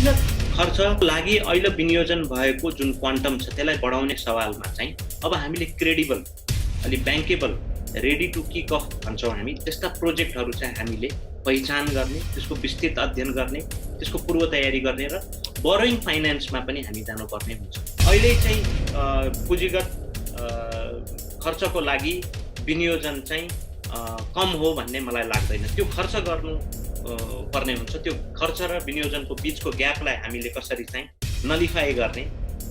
पुँजीगत खर्चको लागि अहिले विनियोजन भएको जुन क्वान्टम छ त्यसलाई बढाउने सवालमा चाहिँ अब हामीले क्रेडिबल, अलि bankable, ready to kick of भन्छौँ हामी, त्यस्ता प्रोजेक्टहरू चाहिँ हामीले पहिचान गर्ने, त्यसको विस्तृत अध्ययन गर्ने, त्यसको पूर्व तयारी गर्ने र बोरोइङ फाइनेन्समा पनि हामी जानुपर्ने हुन्छ। अहिले चाहिँ पुँजीगत खर्चको लागि विनियोजन चाहिँ कम हो भन्ने मलाई लाग्दैन। त्यो खर्च गर्नु पर्ने हुन्छ। त्यो खर्च र विनियोजनको बिचको ग्यापलाई हामीले कसरी चाहिँ नलिफाई गर्ने,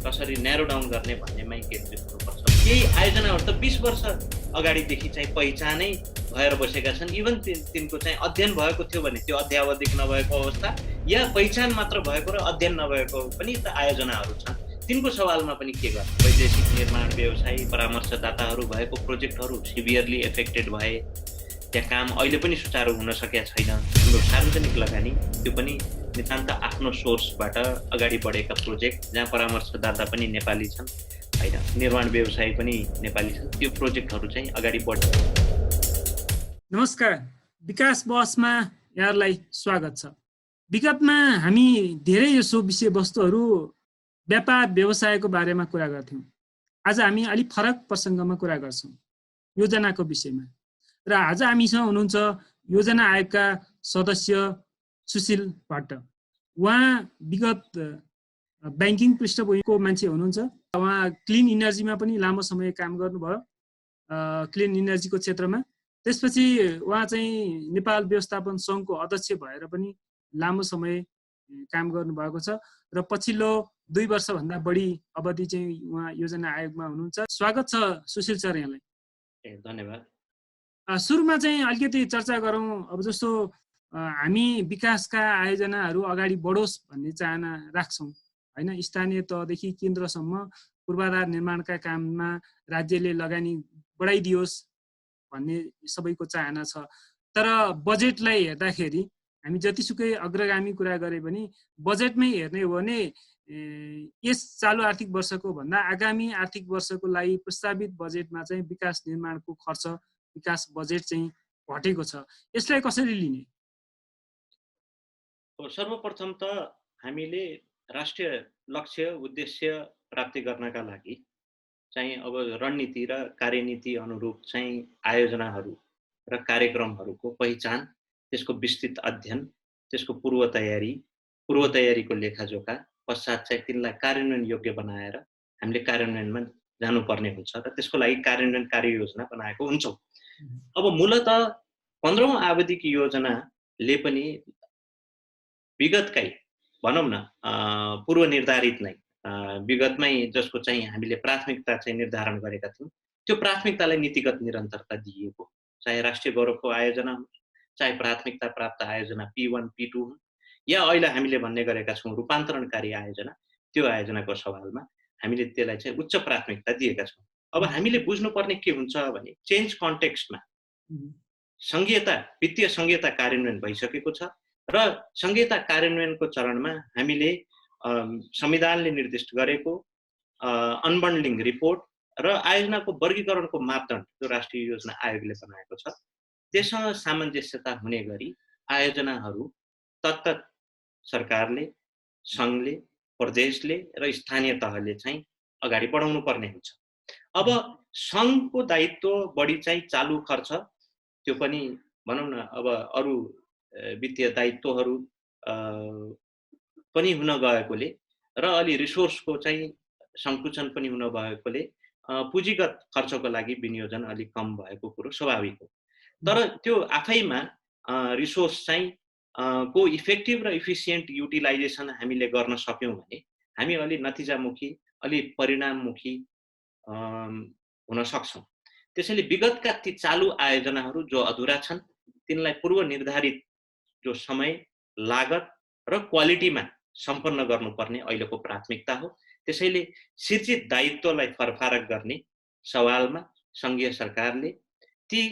कसरी न्यारो डाउन गर्ने भन्नेमै केन्द्रित हुनुपर्छ। केही आयोजनाहरू त 20 वर्ष अगाडिदेखि चाहिँ पहिचानै भएर बसेका छन्। इभन तिनको चाहिँ अध्ययन भएको थियो भने त्यो अध्यावधिक नभएको अवस्था या पहिचान मात्र भएको र अध्ययन नभएको पनि त आयोजनाहरू छन्। तिनको सवालमा पनि के गर्ने? वैदेशिक निर्माण व्यवसाय परामर्शदाताहरू भएको प्रोजेक्टहरू सिभियरली एफेक्टेड भए, त्यहाँ काम अहिले पनि सुचारू हुन सकेका छैन। हाम्रो सार्वजनिक लगानी त्यो पनि नितान्त आफ्नो सोर्सबाट अगाडि बढेका प्रोजेक्ट जहाँ परामर्शदाता पनि नेपाली छन् होइन, निर्माण व्यवसाय पनि नेपाली छन्, त्यो प्रोजेक्टहरू चाहिँ अगाडि बढ्छ। नमस्कार, विकास बसमा यहाँलाई स्वागत छ। विगतमा हामी धेरै जसो विषयवस्तुहरू व्यापार व्यवसायको बारेमा कुरा गर्थ्यौँ। आज हामी अलिक फरक प्रसङ्गमा कुरा गर्छौँ, योजनाको विषयमा। र आज हामीसँग हुनुहुन्छ योजना आयोगका सदस्य सुशील भट्ट। उहाँ विगत ब्याङ्किङ पृष्ठभूमिको मान्छे हुनुहुन्छ। उहाँ क्लिन इनर्जीमा पनि लामो समय काम गर्नुभयो, क्लिन इनर्जीको क्षेत्रमा। त्यसपछि उहाँ चाहिँ नेपाल व्यवस्थापन सङ्घको अध्यक्ष भएर पनि लामो समय काम गर्नुभएको छ र पछिल्लो 2 वर्षभन्दा बढी अवधि चाहिँ उहाँ योजना आयोगमा हुनुहुन्छ। स्वागत छ सुशील सर यहाँलाई। धन्यवाद। सुरुमा चाहिँ अलिकति चर्चा गरौँ। अब जस्तो हामी विकासका आयोजनाहरू अगाडि बढोस् भन्ने चाहना राख्छौँ होइन, स्थानीय तहदेखि केन्द्रसम्म पूर्वाधार निर्माणका काममा राज्यले लगानी बढाइदियोस् भन्ने सबैको चाहना छ। तर बजेटलाई हेर्दाखेरि हामी जतिसुकै अग्रगामी कुरा गरे पनि बजेटमै हेर्ने हो भने यस चालु आर्थिक वर्षको भन्दा आगामी आर्थिक वर्षको लागि प्रस्तावित बजेटमा चाहिँ विकास निर्माणको खर्च, विकास बजेट चाहिँ घटेको छ। यसलाई कसरी लिने? सर्वप्रथम त हामीले राष्ट्रिय लक्ष्य उद्देश्य प्राप्ति गर्नका लागि चाहिँ अब रणनीति र कार्यनीति अनुरूप चाहिँ आयोजनाहरू र कार्यक्रमहरूको पहिचान, त्यसको विस्तृत अध्ययन, त्यसको पूर्व तयारीको लेखाजोखा पश्चात चाहिँ तिनलाई कार्यान्वयन योग्य बनाएर हामीले कार्यान्वयनमा जानुपर्ने हुन्छ र त्यसको लागि कार्यान्वयन कार्ययोजना बनाएको हुन्छौँ। अब मूलत 15औं आवधिक योजनाले पनि विगतकै भनौँ न पूर्व निर्धारित नै विगतमै जसको चाहिँ हामीले प्राथमिकता चाहिँ निर्धारण गरेका थियौँ, त्यो प्राथमिकतालाई नीतिगत निरन्तरता दिइएको, चाहे राष्ट्रिय गौरवको आयोजना हो, चाहे प्राथमिकता प्राप्त आयोजना P1 P2 हो, या अहिले हामीले भन्ने गरेका छौँ रूपान्तरणकारी आयोजना, त्यो आयोजनाको सवालमा हामीले त्यसलाई चाहिँ उच्च प्राथमिकता दिएका छौँ। अब हामीले बुझ्नुपर्ने के हुन्छ भने चेन्ज कन्टेक्स्टमा संघीयता, वित्तीय संघीयता कार्यान्वयन भइसकेको छ र संघीयता कार्यान्वयनको चरणमा हामीले संविधानले निर्दिष्ट गरेको अनबन्डलिङ रिपोर्ट र आयोजनाको वर्गीकरणको मापदण्ड जो राष्ट्रिय योजना आयोगले बनाएको छ त्यससँग सामञ्जस्यता हुने गरी आयोजनाहरू तत्त सरकारले, सङ्घले, प्रदेशले र स्थानीय तहले चाहिँ अगाडि बढाउनु पर्ने हुन्छ। अब सङ्घको दायित्व बढी चाहिँ चालु खर्च, त्यो पनि भनौँ न अब अरू वित्तीय दायित्वहरू पनि हुन गएकोले र अलि रिसोर्सको चाहिँ सङ्कुचन पनि हुन भएकोले पुँजीगत खर्चको लागि विनियोजन अलिक कम भएको कुरो स्वाभाविक हो। तर त्यो आफैमा रिसोर्स चाहिँ को इफेक्टिभ र इफिसियन्ट युटिलाइजेसन हामीले गर्न सक्यौँ भने हामी अलि नतिजामुखी, अलि परिणाममुखी हुन सक्छौँ। त्यसैले विगतका ती चालु आयोजनाहरू जो अधुरा छन् तिनलाई पूर्व निर्धारित जो समय, लागत र क्वालिटीमा सम्पन्न गर्नुपर्ने अहिलेको प्राथमिकता हो। त्यसैले सिर्जित दायित्वलाई फरफारक गर्ने सवालमा सङ्घीय सरकारले ती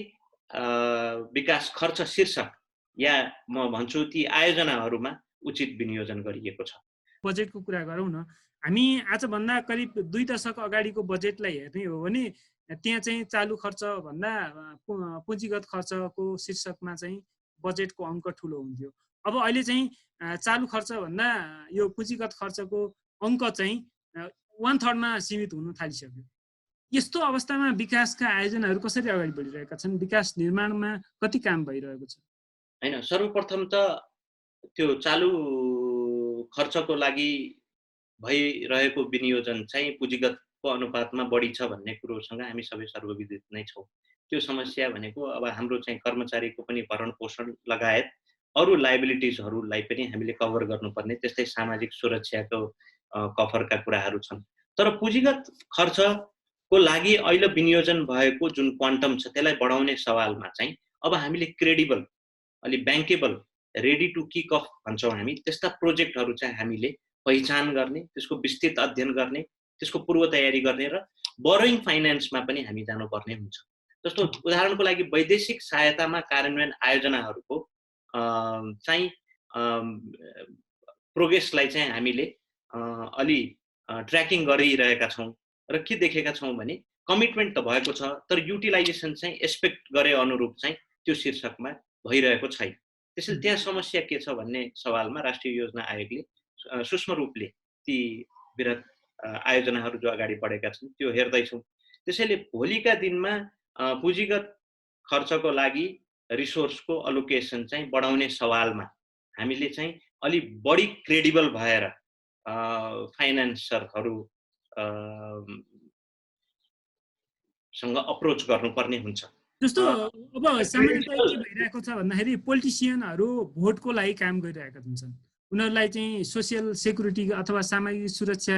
विकास खर्च शीर्षक या म भन्छु ती आयोजनाहरूमा उचित विनियोजन गरिएको छ। बजेटको कुरा गरौँ न। हामी आजभन्दा करिब 2 दशक अगाडिको बजेटलाई हेर्ने हो भने त्यहाँ चाहिँ चालु खर्च भन्दा पुँजीगत खर्चको शीर्षकमा चाहिँ बजेटको अङ्क ठुलो हुन्थ्यो। अब अहिले चाहिँ चालु खर्च भन्दा यो पुँजीगत खर्चको अङ्क चाहिँ 1/3 मा सीमित हुन थालिसक्यो। यस्तो अवस्थामा विकासका आयोजनाहरू कसरी अगाडि बढिरहेका छन्? विकास निर्माणमा कति काम भइरहेको छ? हैन, सर्वप्रथम त त्यो चालु खर्चको लागि भइरहेको विनियोजन चाहिँ पुँजीगतको अनुपातमा बढी छ भन्ने कुरोसँग हामी सबै सर्वविदित नै छौँ। त्यो समस्या भनेको अब हाम्रो चाहिँ कर्मचारीको पनि भरण पोषण लगायत अरू लायबिलिटिजहरूलाई पनि हामीले कभर गर्नुपर्ने, त्यस्तै सामाजिक सुरक्षाको कभरका कुराहरू छन्। तर पुँजीगत खर्चको लागि अहिले विनियोजन भएको जुन क्वान्टम छ त्यसलाई बढाउने सवालमा चाहिँ अब हामीले क्रेडिबल, अलि bankable, ready to kick of भन्छौँ हामी, त्यस्ता प्रोजेक्टहरू चाहिँ हामीले पहिचान गर्ने, त्यसको विस्तृत अध्ययन गर्ने, त्यसको पूर्व तयारी गर्ने र बोरोइङ फाइनेन्समा पनि हामी जानुपर्ने हुन्छ। जस्तो उदाहरणको लागि वैदेशिक सहायतामा कार्यान्वयन आयोजनाहरूको चाहिँ प्रोग्रेसलाई चाहिँ हामीले अलि ट्र्याकिङ गरिरहेका छौँ र के देखेका छौँ भने कमिटमेन्ट त भएको छ, तर युटिलाइजेसन चाहिँ एक्सपेक्ट गरे अनुरूप चाहिँ त्यो शीर्षकमा भइरहेको छैन। त्यसैले त्यहाँ समस्या के छ भन्ने सवालमा राष्ट्रिय योजना आयोगले सूक्ष्म रूपले ती वृहत आयोजनाहरू जो अगाडि बढेका छन् त्यो हेर्दैछौँ। त्यसैले भोलिका दिनमा पुँजीगत खर्चको लागि रिसोर्सको अलोकेसन चाहिँ बढाउने सवालमा हामीले चाहिँ अलि बढी क्रेडिबल भएर फाइनान्सरहरू सँग अप्रोच गर्नुपर्ने हुन्छ। जस्तो अब सामान्यतया के भइरहेको छ भन्दाखेरि पोलिटिसियनहरू भोटको लागि काम गरिरहेका हुन्छन्। उनीहरूलाई चाहिँ सोसियल सेक्युरिटी अथवा सामाजिक सुरक्षा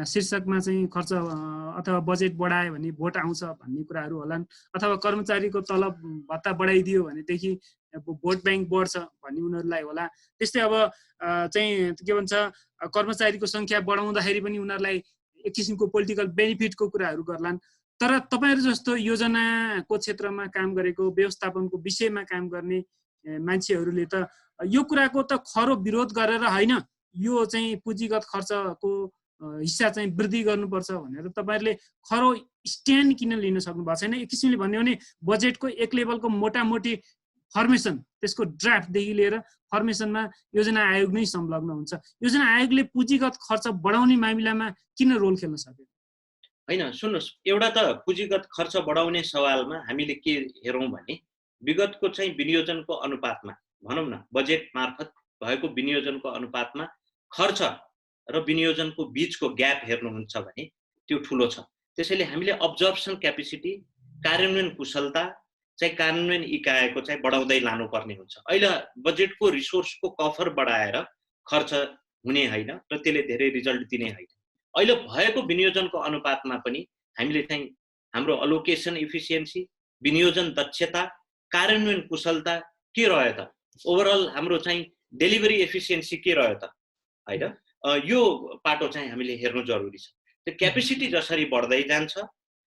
शीर्षकमा चाहिँ खर्च अथवा बजेट बढायो भने भोट आउँछ भन्ने कुराहरू होलान्, अथवा कर्मचारीको तलब भत्ता बढाइदियो भनेदेखि भोट ब्याङ्क बढ्छ भन्ने उनीहरूलाई होला। त्यस्तै अब चाहिँ के भन्छ कर्मचारीको सङ्ख्या बढाउँदाखेरि पनि उनीहरूलाई एक किसिमको पोलिटिकल बेनिफिटको कुराहरू गर्लान्। तर तपाईँहरू जस्तो योजनाको क्षेत्रमा काम गरेको, व्यवस्थापनको विषयमा काम गर्ने मान्छेहरूले त यो कुराको त खरो विरोध गरेर होइन, यो चाहिँ पुँजीगत खर्चको हिस्सा चाहिँ वृद्धि गर्नुपर्छ भनेर तपाईँहरूले खरो स्ट्यान्ड किन लिन सक्नु भएको छैन? एक किसिमले भन्यो भने बजेटको एक लेभलको मोटामोटी फर्मेसन, त्यसको ड्राफ्टदेखि लिएर फर्मेसनमा योजना आयोग नै संलग्न हुन्छ। योजना आयोगले पुँजीगत खर्च बढाउने मामिलामा किन रोल खेल्न सक्यो? होइन, सुन्नुहोस्, एउटा त पुँजीगत खर्च बढाउने सवालमा हामीले के हेरौँ भने विगतको चाहिँ विनियोजनको अनुपातमा, भनौँ न बजेट मार्फत भएको विनियोजनको अनुपातमा खर्च र विनियोजनको बीचको ग्याप हेर्नुहुन्छ भने त्यो ठुलो छ। त्यसैले हामीले अब्जर्प्सन क्यापेसिटी, कार्यान्वयन कुशलता चाहिँ कार्यान्वयन इकाइको चाहिँ बढाउँदै लानुपर्ने हुन्छ। अहिले बजेटको रिसोर्सको कफर बढाएर खर्च हुने होइन र त्यसले धेरै रिजल्ट दिने होइन। अहिले भएको विनियोजनको अनुपातमा पनि हामीले चाहिँ हाम्रो अलोकेसन इफिसियन्सी, विनियोजन दक्षता, कार्यान्वयन कुशलता के रह्यो त, ओभरअल हाम्रो चाहिँ डेलिभरी एफिसियन्सी के रह्यो त हैन, यो पाटो चाहिँ हामीले हेर्नु जरुरी छ। त्यो क्यापेसिटी जसरी बढ्दै जान्छ,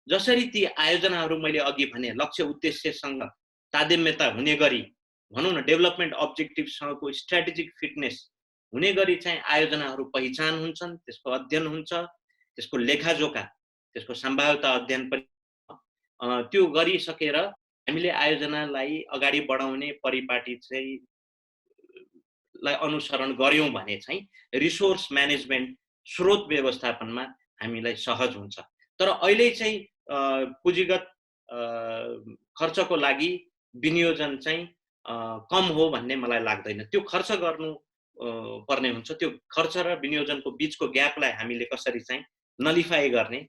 जसरी ती आयोजनाहरू मैले अघि भने लक्ष्य उद्देश्यसँग तादात्म्यता हुने गरी, भनौँ न डेभलपमेन्ट अब्जेक्टिभसँगको स्ट्र्याटेजिक फिटनेस हुने गरी चाहिँ आयोजनाहरू पहिचान हुन्छन्, त्यसको अध्ययन हुन्छ, त्यसको लेखाजोखा, त्यसको सम्भाव्यता अध्ययन पनि त्यो गरिसकेर हामीले आयोजनालाई अगाडि बढाउने परिपाटी चाहिँ लाई अनुसरण गर्यौं भने चाहिँ रिसोर्स म्यानेजमेन्ट, स्रोत व्यवस्थापनमा हामीलाई सहज हुन्छ। तर अहिले चाहिँ पुँजीगत खर्चको लागि विनियोजन चाहिँ कम हो भन्ने मलाई लाग्दैन। त्यो खर्च गर्नु पर्ने हुन्छ। त्यो खर्च र विनियोजनको बीचको ग्यापलाई हामीले कसरी चाहिँ नलिफाई गर्ने,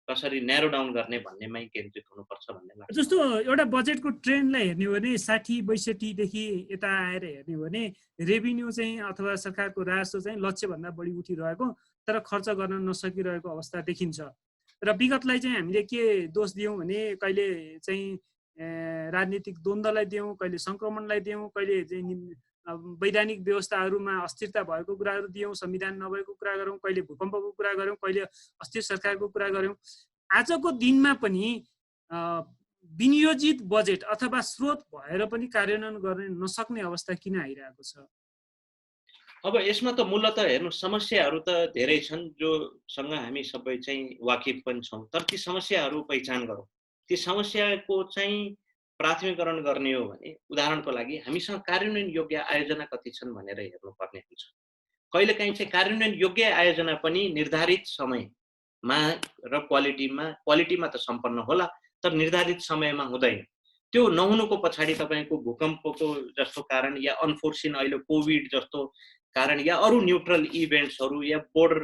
कसरी न्यारो डाउन गर्ने भन्नेमै केन्द्रित हुनुपर्छ भन्ने लाग्छ। जस्तो एउटा बजेटको ट्रेन्डलाई हेर्ने हो भने 60-62 देखि यता आएर हेर्ने हो भने रेभिन्यू चाहिँ अथवा सरकारको राजस्व चाहिँ लक्ष्यभन्दा बढी उठिरहेको तर खर्च गर्न नसकिरहेको अवस्था देखिन्छ। र विगतलाई चाहिँ हामीले के दोष दियौँ भने कहिले चाहिँ राजनीतिक द्वन्द्वलाई दियौँ, कहिले सङ्क्रमणलाई दियौँ, कहिले चाहिँ वैधानिक व्यवस्थाहरूमा अस्थिरता भएको कुराहरू दियौँ, संविधान नभएको कुरा गरौँ, कहिले भूकम्पको कुरा गरौँ, कहिले अस्थिर सरकारको कुरा गरौँ। आजको दिनमा पनि विनियोजित बजेट अथवा स्रोत भएर पनि कार्यान्वयन गर्न नसक्ने अवस्था किन आइरहेको छ? अब यसमा त मूलतः हेर्नु समस्याहरू त धेरै छन् जोसँग हामी सबै चाहिँ वाकिफ पनि छौँ। तर ती समस्याहरू पहिचान गरौँ। ती समस्याको चाहिँ प्राथमिकरण गर्ने हो भने उदाहरणको लागि हामीसँग कार्यान्वयन योग्य आयोजना कति छन् भनेर हेर्नुपर्ने हुन्छ। कहिलेकाहीँ चाहिँ कार्यान्वयन योग्य आयोजना पनि निर्धारित समयमा र क्वालिटीमा त सम्पन्न होला, तर निर्धारित समयमा हुँदैन। त्यो नहुनुको पछाडि तपाईँको भूकम्पको जस्तो कारण या अनफोर्सिन अहिले कोभिड जस्तो कारण या अरू न्युट्रल इभेन्ट्सहरू या बोर्डर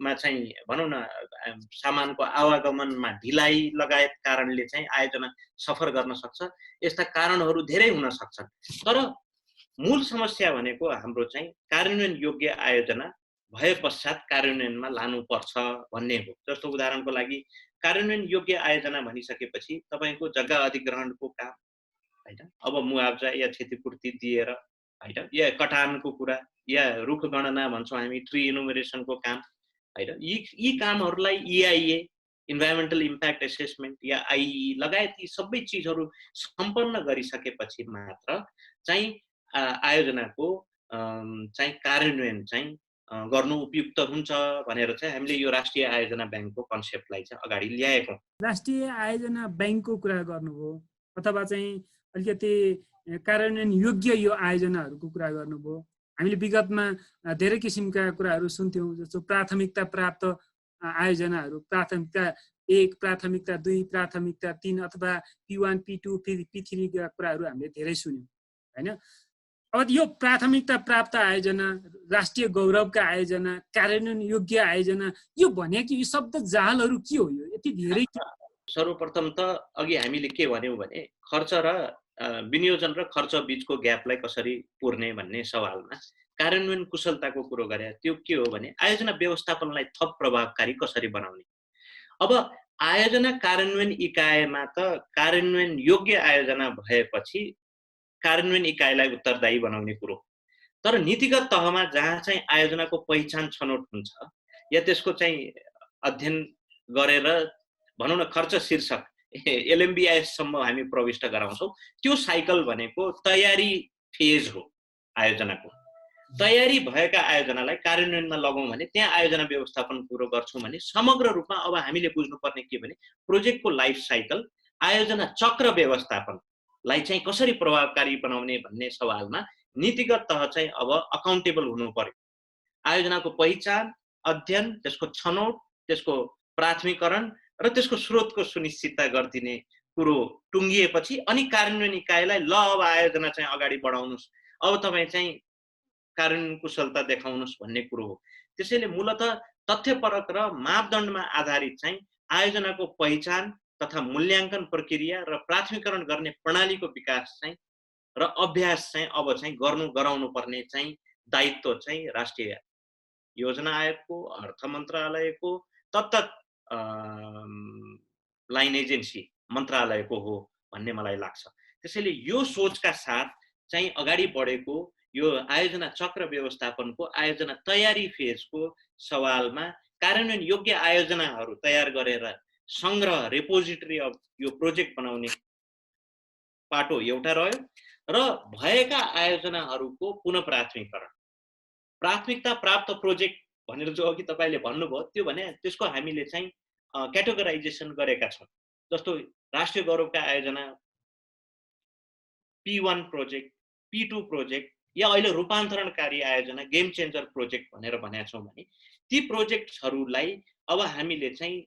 मा चाहिँ भनौँ न सामानको आवागमनमा ढिलाइ लगायत कारणले चाहिँ आयोजना सफर गर्न सक्छ। यस्ता कारणहरू धेरै हुन सक्छन्, तर मूल समस्या भनेको हाम्रो चाहिँ कार्यान्वयन योग्य आयोजना भए पश्चात कार्यान्वयनमा लानुपर्छ भन्ने हो। जस्तो उदाहरणको लागि कार्यान्वयन योग्य आयोजना भनिसकेपछि तपाईँको जग्गा अधिग्रहणको काम हैन, अब मुआवजा या क्षतिपूर्ति दिएर हैन, या कटानको कुरा या रुख गणना भन्छौँ हामी, ट्री इनुमेरेसनको काम हैन, यी कामहरूलाई EIA इन्भाइरोमेन्टल इम्प्याक्ट एसेसमेन्ट या IE लगायत यी सबै चिजहरू सम्पन्न गरिसकेपछि मात्र चाहिँ आयोजनाको चाहिँ कार्यान्वयन चाहिँ गर्नु उपयुक्त हुन्छ भनेर चाहिँ हामीले यो राष्ट्रिय आयोजना ब्याङ्कको कन्सेप्टलाई चाहिँ अगाडि ल्याएको। राष्ट्रिय आयोजना ब्याङ्कको कुरा गर्नुभयो अथवा चाहिँ अलिकति कार्यान्वयन योग्य यो आयोजनाहरूको कुरा गर्नुभयो। हामीले विगतमा धेरै किसिमका कुराहरू सुन्थ्यौँ, जस्तो प्राथमिकता प्राप्त आयोजनाहरू, प्राथमिकता 1, प्राथमिकता 2, प्राथमिकता 3 अथवा P1, P2, P3 का कुराहरू हामीले धेरै सुन्यौँ हैन। अब यो प्राथमिकता प्राप्त आयोजना, राष्ट्रिय गौरवका आयोजना, कार्यान्वयन योग्य आयोजना, यो भनेको यो शब्द जालहरू के हो? यो यति धेरै। सर्वप्रथम त अघि हामीले के भन्यौँ भने खर्च र विनियोजन र खर्च बीचको ग्यापलाई कसरी पुर्ने भन्ने सवालमा कार्यान्वयन कुशलताको कुरो गरे। त्यो के हो भने आयोजना व्यवस्थापनलाई थप प्रभावकारी कसरी बनाउने। अब आयोजना कार्यान्वयन इकाइमा त कार्यान्वयन योग्य आयोजना भएपछि कार्यान्वयन इकाइलाई उत्तरदायी बनाउने कुरो, तर नीतिगत तहमा जहाँ चाहिँ आयोजनाको पहिचान छनौट हुन्छ या त्यसको चाहिँ अध्ययन गरेर भनौँ न खर्च शीर्षक LMBIS सम्म हामी प्रविष्ट गराउँछौँ, त्यो साइकल भनेको तयारी फेज हो। आयोजनाको तयारी भएका आयोजनालाई कार्यान्वयनमा लगाउँ भने त्यहाँ आयोजना व्यवस्थापन कुरो गर्छौँ भने समग्र रूपमा अब हामीले बुझ्नुपर्ने के भने प्रोजेक्टको लाइफ साइकल, आयोजना चक्र व्यवस्थापनलाई चाहिँ कसरी प्रभावकारी बनाउने भन्ने सवालमा नीतिगत तह चाहिँ अब अकाउन्टेबल हुनु पर्यो। आयोजनाको पहिचान, अध्ययन, त्यसको छनौट, त्यसको प्राथमिकरण र त्यसको स्रोतको सुनिश्चितता गरिदिने कुरो टुङ्गिएपछि अनि कार्यान्वयन इकाइलाई ल अब आयोजना चाहिँ अगाडि बढाउनुस्, अब तपाईँ चाहिँ कार्यान्वयन कुशलता देखाउनुस् भन्ने कुरो हो। त्यसैले मूलतः तथ्यपरक र मापदण्डमा आधारित चाहिँ आयोजनाको पहिचान तथा मूल्याङ्कन प्रक्रिया र प्राथमिकरण गर्ने प्रणालीको विकास चाहिँ र अभ्यास चाहिँ अब चाहिँ गराउनु पर्ने चाहिँ दायित्व चाहिँ राष्ट्रिय योजना आयोगको, अर्थ मन्त्रालयको, तत्त लाइन एजेन्सी मन्त्रालयको हो भन्ने मलाई लाग्छ। त्यसैले यो सोचका साथ चाहिँ अगाडि बढेको यो आयोजना चक्र व्यवस्थापनको आयोजना तयारी फेजको सवालमा कार्यान्वयन योग्य आयोजनाहरू तयार गरेर संग्रह रेपोजिटरी अफ यो प्रोजेक्ट बनाउने पाटो एउटा रह्यो र भएका आयोजनाहरूको पुनः प्राथमिकरण, प्राथमिकता प्राप्त प्रोजेक्ट भनेर जो अघि तपाईँले भन्नुभयो त्यो भने त्यसको हामीले चाहिँ क्याटेगोराइजेसन गरेका छौँ। जस्तो राष्ट्रिय गौरवका आयोजना P1 प्रोजेक्ट, P2 प्रोजेक्ट या अहिले रूपान्तरणकारी आयोजना गेम चेन्जर प्रोजेक्ट भनेर भनेका छौँ भने ती प्रोजेक्ट्सहरूलाई अब हामीले चाहिँ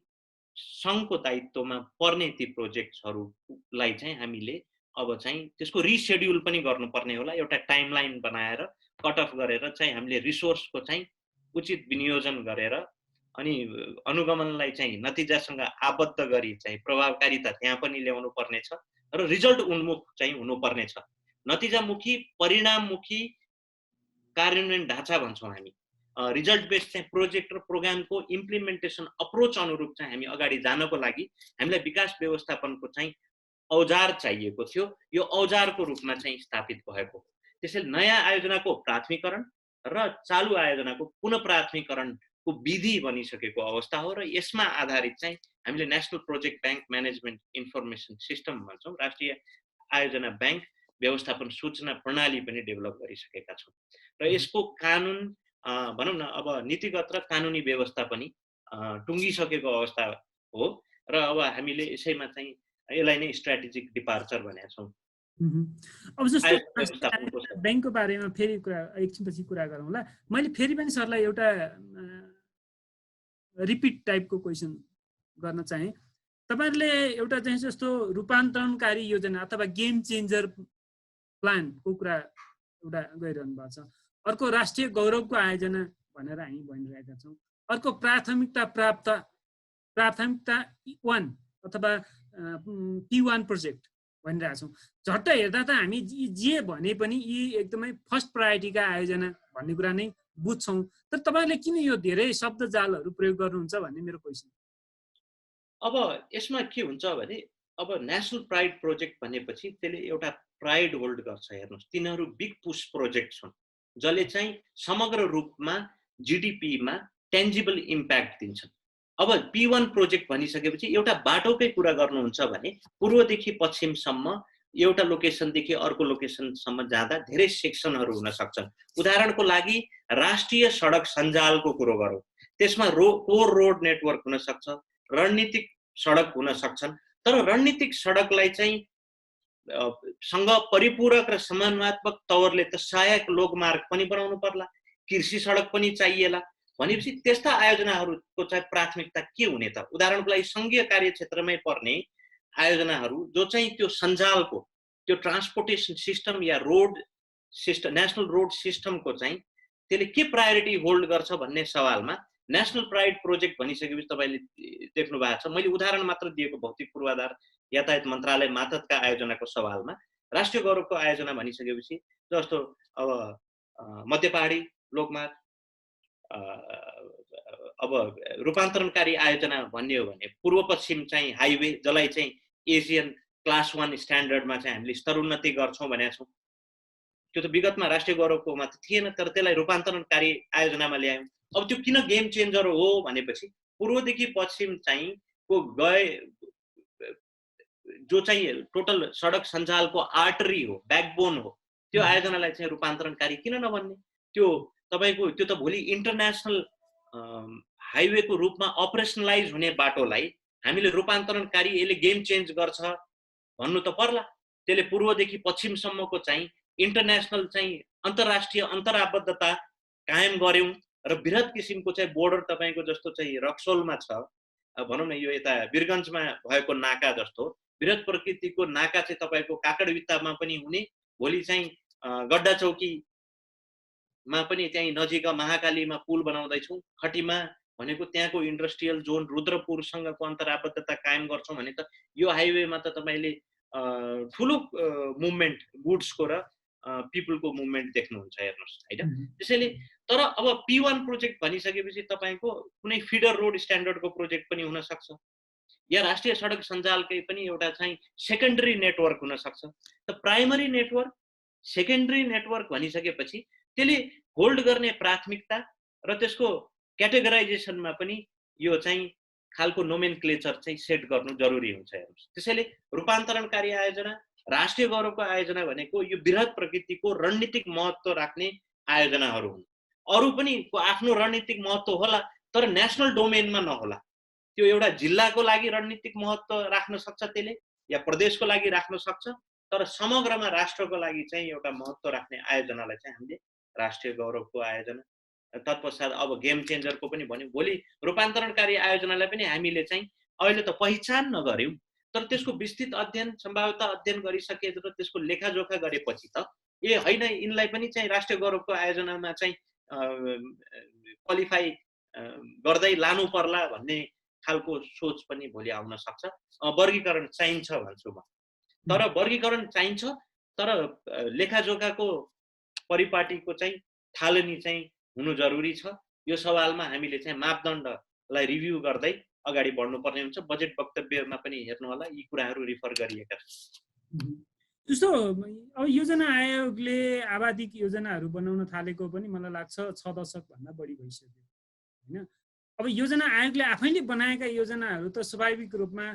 सङ्घको दायित्वमा पर्ने ती प्रोजेक्ट्सहरूलाई चाहिँ हामीले अब चाहिँ त्यसको रिसेड्युल पनि गर्नुपर्ने होला। एउटा टाइमलाइन बनाएर कट अफ गरेर चाहिँ हामीले रिसोर्सको चाहिँ उचित विनियोजन गरेर अनि अनुगमनलाई चाहिँ नतिजासँग आबद्ध गरी चाहिँ प्रभावकारिता त्यहाँ पनि ल्याउनु पर्नेछ र रिजल्ट उन्मुख चाहिँ हुनुपर्ने छ। नतिजामुखी, परिणाममुखी कार्यान्वयन ढाँचा भन्छौँ हामी। रिजल्ट बेस्ड चाहिँ प्रोजेक्ट र प्रोग्रामको इम्प्लिमेन्टेसन अप्रोच अनुरूप चाहिँ हामी अगाडि जानको लागि हामीलाई विकास व्यवस्थापनको चाहिँ औजार चाहिएको थियो। यो औजारको रूपमा चाहिँ स्थापित भएको हो। त्यसैले नयाँ आयोजनाको प्राथमिकरण र चालु आयोजनाको पुनः प्राथमिकरणको विधि बनिसकेको अवस्था हो र यसमा आधारित चाहिँ हामीले national project bank management information system भन्छौँ, राष्ट्रिय आयोजना ब्याङ्क व्यवस्थापन सूचना प्रणाली पनि डेभलप गरिसकेका छौँ र यसको कानुन भनौँ न अब नीतिगत र कानुनी व्यवस्था पनि टुङ्गिसकेको अवस्था हो र अब हामीले यसैमा चाहिँ यसलाई नै स्ट्राटेजिक डिपार्चर भनेका छौँ। अब जस्तो ब्याङ्कको बारेमा फेरि एकछिनपछि कुरा गरौँला। मैले फेरि पनि सरलाई एउटा रिपिट टाइपको क्वेसन गर्न चाहे। तपाईहरुले एउटा चाहिँ जस्तो रूपान्तरणकारी योजना अथवा गेम चेन्जर प्लानको कुरा एउटा गरिरहनु भएको छ। अर्को राष्ट्रिय गौरवको आयोजना भनेर हामी भनिरहेका छौँ। अर्को प्राथमिकता 1 अथवा P1 प्रोजेक्ट भनिरहेका छौँ। झट्ट हेर्दा त हामी जे भने पनि यी एकदमै फर्स्ट प्रायोरिटीका आयोजना भन्ने कुरा नै बुझ्छौँ। तर तपाईहरुले किन यो धेरै शब्द जालहरू प्रयोग गर्नुहुन्छ भन्ने मेरो क्वेसन। अब यसमा के हुन्छ भने अब नेसनल प्राइड प्रोजेक्ट भनेपछि त्यसले एउटा प्राइड होल्ड गर्छ। हेर्नुस्, तिनीहरू बिग पुश प्रोजेक्ट छन् जसले चाहिँ समग्र रूपमा जीडीपीमा टेन्जिबल इम्प्याक्ट दिन्छन्। अब P1 प्रोजेक्ट भनिसकेपछि एउटा बाटोकै कुरा गर्नुहुन्छ भने पूर्वदेखि पश्चिमसम्म एउटा लोकेसनदेखि अर्को लोकेसनसम्म जाँदा धेरै सेक्सनहरू हुन सक्छन्। उदाहरणको लागि राष्ट्रिय सडक सञ्जालको कुरो गरौँ, त्यसमा कोर रोड नेटवर्क हुन सक्छ, रणनीतिक सडक हुन सक्छन्। तर रणनीतिक सडकलाई चाहिँ सँग परिपूरक र समन्वयात्मक तवरले त सहायक लोकमार्ग पनि बनाउनु पर्ला, कृषि सडक पनि चाहिएला। भनेपछि त्यस्ता आयोजनाहरूको चाहिँ प्राथमिकता के हुने त? उदाहरणको लागि संघीय कार्यक्षेत्रमै पर्ने आयोजनाहरू जो चाहिँ त्यो सञ्जालको त्यो ट्रान्सपोर्टेसन सिस्टम या रोड सिस्टम, नेसनल रोड सिस्टमको चाहिँ त्यसले के प्रायोरिटी होल्ड गर्छ भन्ने सवालमा नेसनल प्राइड प्रोजेक्ट भनिसकेपछि तपाईले देख्नु भएको छ। मैले उदाहरण मात्र दिएको भौतिक पूर्वाधार यातायात मन्त्रालय मातहतका आयोजनाको सवालमा राष्ट्रिय गौरवको आयोजना भनिसकेपछि जस्तो अब मध्य पहाडी लोकमार्ग, अब रूपान्तरणकारी आयोजना भन्ने हो भने पूर्व पश्चिम चाहिँ हाइवे जसलाई चाहिँ एसियन क्लास 1 स्ट्यान्डर्डमा चाहिँ हामीले स्तरोन्नति गर्छौँ भनेका छौँ। त्यो त विगतमा राष्ट्रिय गौरवकोमा त थिएन, तर त्यसलाई रूपान्तरणकारी आयोजनामा ल्यायौँ। अब त्यो किन गेम चेन्जर हो भनेपछि पूर्वदेखि पश्चिम चाहिँ को गए जो चाहिँ टोटल सडक सञ्जालको आर्टरी हो, ब्याकबोन हो, त्यो आयोजनालाई चाहिँ रूपान्तरणकारी किन नभन्ने? त्यो तपाईको त्यो त भोलि इन्टरनेसनल हाइवेको रूपमा अपरेसनलाइज हुने बाटोलाई हामीले रूपान्तरणकारी यसले गेम चेन्ज गर्छ भन्नु त पर्ला। त्यसले पूर्वदेखि पश्चिमसम्मको चाहिँ इन्टरनेसनल चाहिँ अन्तर्राष्ट्रिय अन्तराबद्धता कायम गर्यौं र बृहत किसिमको चाहिँ बोर्डर तपाईको जस्तो चाहिँ रक्सोलमा छ, भनौँ न यो यता वीरगञ्जमा भएको नाका जस्तो बृहत प्रकृतिको नाका चाहिँ तपाईको काकडवित्तामा पनि हुने, भोलि चाहिँ गड्डा चौकीमा पनि त्यही नजिक महाकालीमा पुल बनाउँदैछौँ, खटीमा भनेको त्यहाँको इन्डस्ट्रियल जोन रुद्रपुरसँगको अन्तराबद्धता कायम गर्छौँ भने त यो हाइवेमा त तपाईले ठुलो मुभमेन्ट गुड्सको र पिपलको मुभमेन्ट देख्नुहुन्छ हेर्नुहोस् हैन। त्यसैले तर अब P1 प्रोजेक्ट भनिसकेपछि तपाईको कुनै फिडर रोड स्ट्यान्डर्डको प्रोजेक्ट पनि हुन सक्छ या राष्ट्रिय सडक सञ्जालकै पनि एउटा चाहिँ सेकेन्डरी नेटवर्क हुन सक्छ। त प्राइमरी नेटवर्क, सेकेन्डरी नेटवर्क भनिसकेपछि त्यसले होल्ड गर्ने प्राथमिकता र त्यसको क्याटेगराइजेसनमा पनि यो चाहिँ खालको नोमेनक्लेचर चाहिँ सेट गर्नु जरुरी हुन्छ हेर्नुस्। त्यसैले रूपान्तरणकारी आयोजना, राष्ट्रिय गौरवको आयोजना भनेको यो बृहत प्रकृतिको रणनीतिक महत्त्व राख्ने आयोजनाहरू हुन्। अरु पनि आफ्नो रणनीतिक महत्त्व होला तर नेशनल डोमेनमा नहोला। त्यो एउटा जिल्लाको लागि रणनीतिक महत्त्व राख्न सक्छ त्यसले या प्रदेशको लागि राख्न सक्छ, तर समग्रमा राष्ट्रको लागि चाहिँ एउटा महत्त्व राख्ने आयोजनालाई चाहिँ हामीले राष्ट्रिय गौरवको आयोजना, तत्पश्चात अब गेम चेन्जरको पनि भन्यो। भोलि रूपान्तरणकारी आयोजनालाई पनि हामीले चाहिँ अहिले त पहिचान नगर्यौं, तर त्यसको विस्तृत अध्ययन, सम्भाव्यता अध्ययन गरिसके र त्यसको लेखाजोखा गरेपछि त हैन यिनलाई पनि चाहिँ राष्ट्रिय गौरवको आयोजनामा चाहिँ क्वालिफाई गर्दै लानु पर्ला भन्ने खालको सोच पनि भोलि आउन सक्छ। वर्गीकरण चाहिन्छ भन्छु म, तर वर्गीकरण चाहिन्छ तर लेखाजोखाको परिपाटीको चाहिँ थालनी चाहिँ हुनु जरुरी छ। यो सवालमा हामीले चाहिँ मापदण्डलाई रिभ्यू गर्दै अगाडि बढ्नुपर्ने हुन्छ। बजेट वक्तव्यमा पनि हेर्नु होला, यी कुराहरू रिफर गरिएका छन्। जस्तो अब योजना आयोगले आबादिक योजनाहरू बनाउन थालेको पनि मलाई लाग्छ 6 दशक भन्दा बढी भइसक्यो हैन। अब योजना आयोगले आफैले बनाएका योजनाहरू त स्वाभाविक रूपमा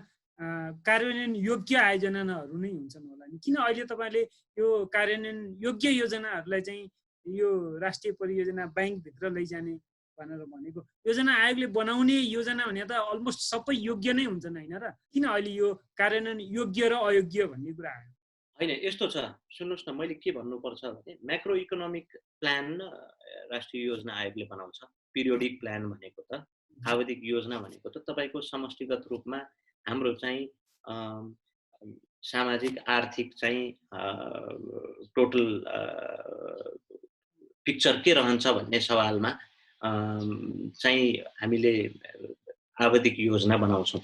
कार्यान्वयन योग्य आयोजनाहरू नै हुन्छन् होला नि। किन अहिले तपाईले यो कार्यान्वयन योग्य योजनाहरूलाई चाहिँ यो राष्ट्रिय परियोजना बैंकभित्र लैजाने भनेर भनेको। योजना आयोगले बनाउने योजना भने त अलमोस्ट सबै योग्य नै हुन्छन् हैन र? किन अहिले यो कार्यान्वयन योग्य र अयोग्य भन्ने कुरा आयो? होइन, यस्तो छ, सुन्नुहोस् न, मैले के भन्नुपर्छ भने म्याक्रो इकोनोमिक प्लान राष्ट्रिय योजना आयोगले बनाउँछ। पिरियोडिक प्लान भनेको त, आवधिक योजना भनेको त तपाईँको समष्टिगत रूपमा हाम्रो चाहिँ सामाजिक आर्थिक चाहिँ टोटल पिक्चर के रहन्छ भन्ने सवालमा चाहिँ हामीले आवधिक योजना बनाउँछौँ।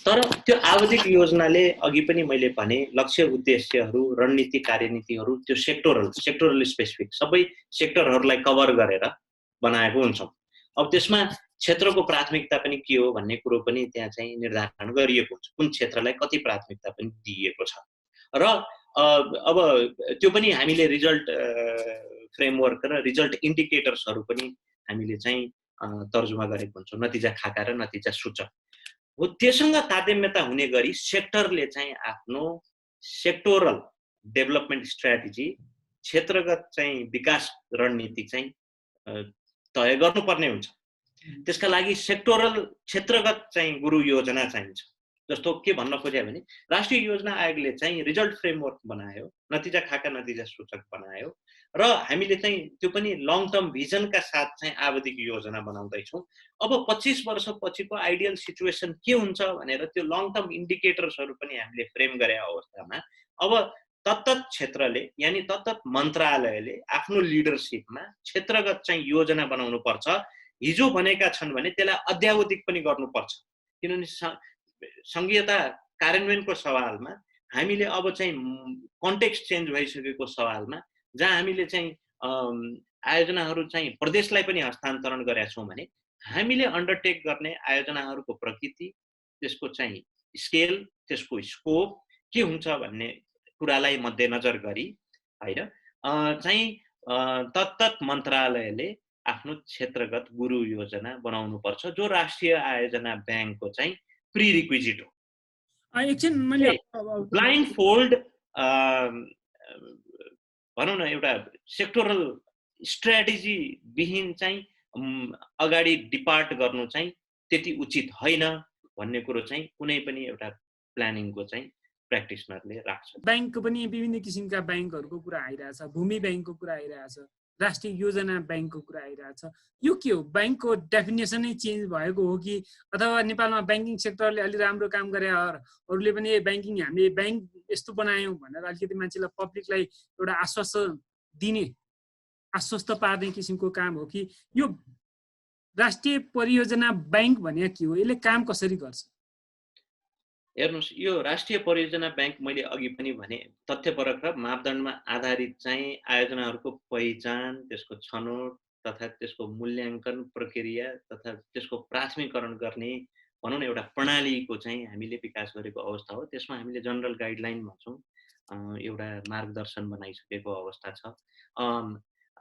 तर त्यो आवधिक योजनाले अघि पनि मैले भने लक्ष्य उद्देश्यहरू, रणनीति, कार्यनीतिहरू त्यो सेक्टोरल स्पेसिफिक सबै सेक्टरहरूलाई कभर गरेर बनाएको हुन्छौँ। अब त्यसमा क्षेत्रको प्राथमिकता पनि के हो भन्ने कुरो पनि त्यहाँ चाहिँ निर्धारण गरिएको हुन्छ, कुन क्षेत्रलाई कति प्राथमिकता पनि दिइएको छ। र अब त्यो पनि हामीले रिजल्ट फ्रेमवर्क र रिजल्ट इन्डिकेटर्सहरू पनि हामीले चाहिँ तर्जुमा गरेको हुन्छौँ, नतिजा खाका र नतिजा सूचक हो। त्योसँग तादात्म्यता हुने गरी सेक्टरले चाहिँ आफ्नो सेक्टोरल डेभलपमेन्ट स्ट्र्याटेजी, क्षेत्रगत चाहिँ विकास रणनीति चाहिँ तय गर्नुपर्ने हुन्छ। त्यसका लागि सेक्टोरल क्षेत्रगत चाहिँ गुरु योजना चाहिन्छ। जस्तो के भन्न खोजे भने राष्ट्रिय योजना आयोगले चाहिँ रिजल्ट फ्रेमवर्क बनायो, नतिजा खाका नतिजा सूचक बनायो र हामीले चाहिँ त्यो पनि लङ टर्म भिजनका साथ चाहिँ आवधिक योजना बनाउँदैछौँ। अब 25 वर्षपछिको आइडियल सिचुएसन के हुन्छ भनेर त्यो लङ टर्म इन्डिकेटर्सहरू पनि हामीले फ्रेम गरे अवस्थामा अब तत्तत क्षेत्रले यानि तत्तत मन्त्रालयले आफ्नो लिडरसिपमा क्षेत्रगत चाहिँ योजना बनाउनु पर्छ। हिजो भनेका छन् भने त्यसलाई अद्यावधिक पनि गर्नुपर्छ। किनभने संघीयता कार्यान्वयनको सवालमा हामीले अब चाहिँ कन्टेक्स्ट चेन्ज भइसकेको सवालमा जहाँ हामीले चाहिँ आयोजनाहरू चाहिँ प्रदेशलाई पनि हस्तान्तरण गरेका छौँ भने हामीले अन्डरटेक गर्ने आयोजनाहरूको प्रकृति, त्यसको चाहिँ स्केल, त्यसको स्कोप के हुन्छ भन्ने कुरालाई मध्यनजर गरी हैन चाहिँ तत्तत मन्त्रालयले आफ्नो क्षेत्रगत गुरु योजना बनाउनु पर्छ, जो राष्ट्रिय आयोजना ब्याङ्कको चाहिँ प्रिरिक्विजिट हो। एकछिन मैले ब्लाइन्ड फोल्ड भनौँ न एउटा सेक्टोरल स्ट्र्याटेजी विहीन चाहिँ अगाडि डिपार्ट गर्नु चाहिँ त्यति उचित होइन भन्ने कुरो चाहिँ कुनै पनि एउटा प्लानिङको चाहिँ प्र्याक्टिसनरले राख्छ। ब्याङ्कको पनि विभिन्न किसिमका ब्याङ्कहरूको कुरा आइरहेछ, भूमि ब्याङ्कको कुरा आइरहेछ, राष्ट्रिय योजना ब्याङ्कको कुरा आइरहेछ। यो के हो? ब्याङ्कको डेफिनेसनै चेन्ज भएको हो कि अथवा नेपालमा ब्याङ्किङ सेक्टरले अलि राम्रो काम गरे अरूले पनि ब्याङ्किङ हामीले ब्याङ्क यस्तो बनायौँ भनेर अलिकति मान्छेलाई पब्लिकलाई एउटा आश्वस्त पार्ने किसिमको काम हो कि यो राष्ट्रिय परियोजना ब्याङ्क भने के हो? यसले काम कसरी गर्छ? हेर्नुहोस्, यो राष्ट्रिय परियोजना ब्याङ्क मैले अघि पनि भने तथ्यपरक र मापदण्डमा आधारित चाहिँ आयोजनाहरूको पहिचान, त्यसको छनौट तथा त्यसको मूल्याङ्कन प्रक्रिया तथा त्यसको प्राथमिकरण गर्ने भनौँ न एउटा प्रणालीको चाहिँ हामीले विकास गरेको अवस्था हो। त्यसमा हामीले जनरल गाइडलाइन भन्छौँ, एउटा मार्गदर्शन बनाइसकेको अवस्था छ।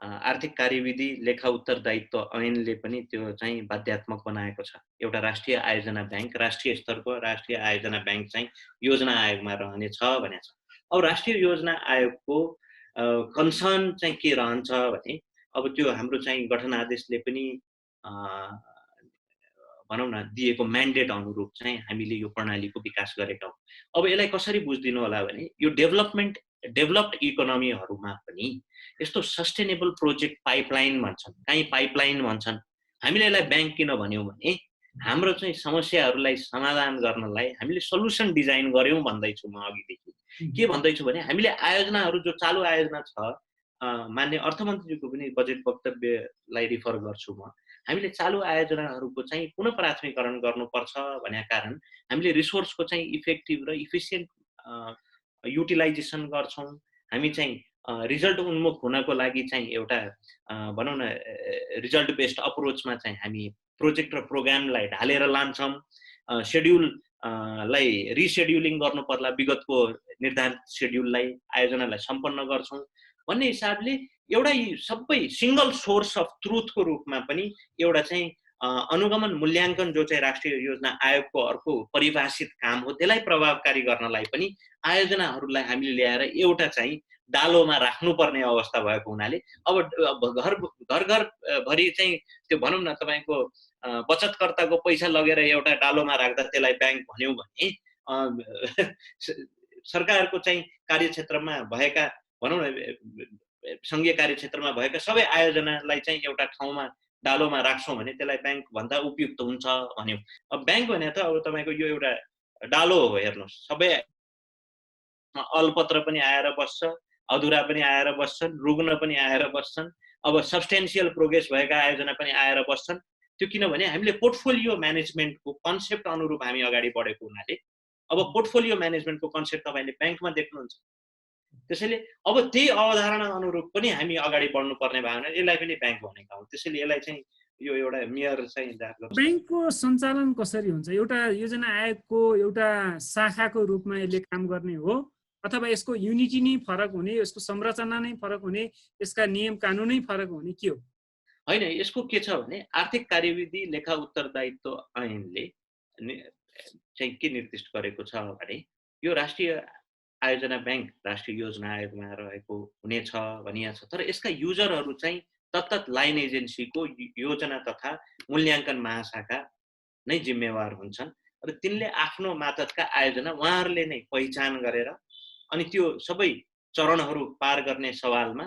आर्थिक कार्यविधि लेखा उत्तरदायित्व ऐनले पनि त्यो चाहिँ बाध्यात्मक बनाएको छ। एउटा राष्ट्रिय आयोजना ब्याङ्क, राष्ट्रिय स्तरको राष्ट्रिय आयोजना ब्याङ्क चाहिँ योजना आयोगमा रहनेछ भनेको छ। अब राष्ट्रिय योजना आयोगको कन्सर्न चाहिँ के रहन्छ भने अब त्यो हाम्रो चाहिँ गठन आदेशले पनि भनौँ न दिएको म्यान्डेट अनुरूप चाहिँ हामीले यो प्रणालीको विकास गरेका हौँ। अब यसलाई कसरी बुझिदिनु होला भने यो डेभलप्ड इकोनोमीहरूमा पनि यस्तो सस्टेनेबल प्रोजेक्ट पाइपलाइन भन्छन्, कहीँ पाइपलाइन भन्छन्। हामीले यसलाई ब्याङ्क किन भन्यौँ भने हाम्रो चाहिँ समस्याहरूलाई समाधान गर्नलाई हामीले सल्युसन डिजाइन गऱ्यौँ भन्दैछु म अघिदेखि। के भन्दैछु भने हामीले आयोजनाहरू जो चालु आयोजना छ, मान्य अर्थमन्त्रीको पनि बजेट वक्तव्यलाई रिफर गर्छु म, हामीले चालु आयोजनाहरूको चाहिँ पुनः प्राथमिकरण गर्नुपर्छ भन्ने कारण हामीले रिसोर्सको चाहिँ इफेक्टिभ र इफिसियन्ट युटिलाइजेसन गर्छौँ। हामी चाहिँ रिजल्ट उन्मुख हुनको लागि चाहिँ एउटा भनौँ न रिजल्ट बेस्ड अप्रोचमा चाहिँ हामी प्रोजेक्ट र प्रोग्रामलाई ढालेर लान्छौँ। सेड्युललाई रिसेड्युलिङ गर्नु पर्ला, विगतको निर्धारित सेड्युललाई आयोजनालाई सम्पन्न गर्छौँ भन्ने हिसाबले एउटा सबै सिङ्गल सोर्स अफ ट्रुथको रूपमा पनि एउटा चाहिँ अनुगमन मूल्याङ्कन जो चाहिँ राष्ट्रिय योजना आयोगको अर्को परिभाषित काम हो, त्यसलाई प्रभावकारी गर्नलाई पनि आयोजनाहरूलाई हामीले ल्याएर एउटा चाहिँ डालोमा राख्नुपर्ने अवस्था भएको हुनाले अब घर भरि चाहिँ त्यो भनौँ न तपाईँको बचतकर्ताको पैसा लगेर एउटा डालोमा राख्दा त्यसलाई ब्याङ्क भन्यौँ भने सरकारको चाहिँ कार्यक्षेत्रमा भएका भनौँ न सङ्घीय कार्यक्षेत्रमा भएका सबै आयोजनालाई चाहिँ एउटा ठाउँमा डालोमा राख्छौँ भने त्यसलाई ब्याङ्क भन्दा उपयुक्त हुन्छ भन्यौँ। अब ब्याङ्क भने त अब तपाईँको यो एउटा डालो हो, हेर्नुहोस् सबै अलपत्र पनि आएर बस्छ, अधुरा पनि आएर बस्छन्, रुग्न पनि आएर बस्छन्, अब सब्सटेन्सियल प्रोग्रेस भएका आयोजना पनि आएर बस्छन्। त्यो किनभने हामीले पोर्टफोलियो म्यानेजमेन्टको कन्सेप्ट अनुरूप हामी अगाडि बढेको हुनाले अब पोर्टफोलियो म्यानेजमेन्टको कन्सेप्ट तपाईँले ब्याङ्कमा देख्नुहुन्छ। त्यसैले अब त्यही अवधारणा अनुरूप पनि हामी अगाडि बढ्नुपर्ने भयो भने यसलाई पनि ब्याङ्क भनेका हौँ। त्यसैले यसलाई चाहिँ यो एउटा मेयर चाहिँ ब्याङ्कको सञ्चालन कसरी हुन्छ? एउटा योजना आयोगको एउटा शाखाको रूपमा यसले काम गर्ने हो अथवा यसको युनिटी नै फरक हुने, यसको संरचना नै फरक हुने, यसका नियम कानुनै फरक हुने, के हो? होइन, यसको के छ भने आर्थिक कार्यविधि लेखा उत्तरदायित्व ऐनले चाहिँ के निर्दिष्ट गरेको छ भने यो राष्ट्रिय आयोजना ब्याङ्क राष्ट्रिय योजना आयोगमा रहेको हुनेछ भनिएको छ। तर यसका युजरहरू चाहिँ तत्त लाइन एजेन्सीको योजना तथा मूल्याङ्कन महाशाखा नै जिम्मेवार हुन्छन् र तिनले आफ्नो मातहतका आयोजना उहाँहरूले नै पहिचान गरेर अनि त्यो सबै चरणहरू पार गर्ने सवालमा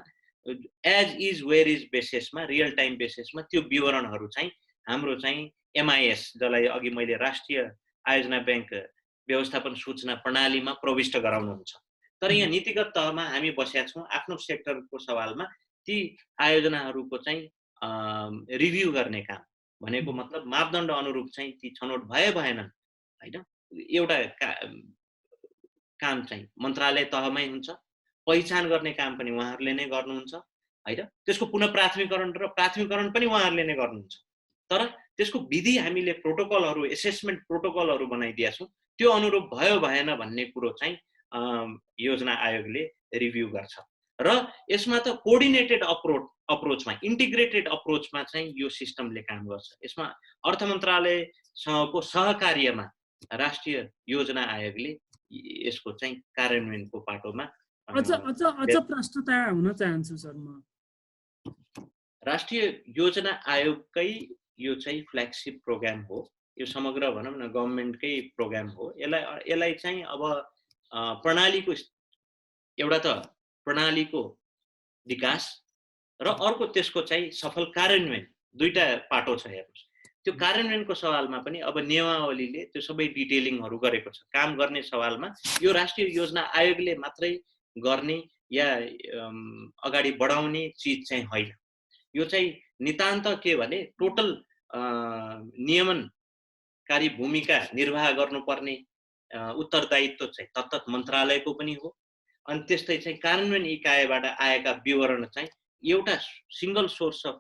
एज इज वेयर इज बेसिसमा रियल टाइम बेसिसमा त्यो विवरणहरू चाहिँ हाम्रो चाहिँ एमआइएस जसलाई अघि मैले राष्ट्रिय आयोजना ब्याङ्क व्यवस्थापन सूचना प्रणालीमा प्रविष्ट गराउनुहुन्छ। तर यहाँ नीतिगत तहमा हामी बसेका छौँ आफ्नो सेक्टरको सवालमा ती आयोजनाहरूको चाहिँ रिभ्यू गर्ने काम भनेको मतलब मापदण्ड अनुरूप चाहिँ ती छनौट भएनन् होइन, एउटा काम चाहिँ मन्त्रालय तहमै हुन्छ, पहिचान गर्ने काम पनि उहाँहरूले नै गर्नुहुन्छ होइन, त्यसको पुनः प्राथमिकरण र प्राथमिकरण पनि उहाँहरूले नै गर्नुहुन्छ। तर त्यसको विधि हामीले प्रोटोकलहरू एसेसमेन्ट प्रोटोकलहरू बनाइदिएका छौँ, त्यो अनुरूप भयो भएन भन्ने कुरो चाहिँ योजना आयोगले रिभ्यू गर्छ र यसमा त कोअर्डिनेटेड अप्रोचमा इन्टिग्रेटेड अप्रोचमा चाहिँ यो सिस्टमले काम गर्छ। यसमा अर्थ मन्त्रालयसँगको सहकार्यमा राष्ट्रिय योजना आयोगले यसको चाहिँ कार्यान्वयनको पाटोमा अझ प्रश्नता हुन चाहन्छु सर। म राष्ट्रिय योजना आयोगकै यो चाहिँ फ्ल्यागशिप प्रोग्राम हो, यो समग्र भनौँ न गभर्मेन्टकै प्रोग्राम हो। यसलाई चाहिँ अब प्रणालीको एउटा त प्रणालीको विकास र अर्को त्यसको चाहिँ सफल कार्यान्वयन दुईटा पाटो छ। हेर्नुहोस् त्यो कार्यान्वयनको सवालमा पनि अब नियमावलीले त्यो सबै डिटेलिङहरू गरेको छ। काम गर्ने सवालमा यो राष्ट्रिय योजना आयोगले मात्रै गर्ने या अगाडि बढाउने चिज चाहिँ होइन। यो चाहिँ नितान्त के भने टोटल नियमनकारी भूमिका निर्वाह गर्नुपर्ने उत्तरदायित्व चाहिँ तत्त मन्त्रालयको पनि हो। अनि त्यस्तै चाहिँ कार्यान्वयन इकाइबाट आएका विवरण चाहिँ एउटा सिङ्गल सोर्स अफ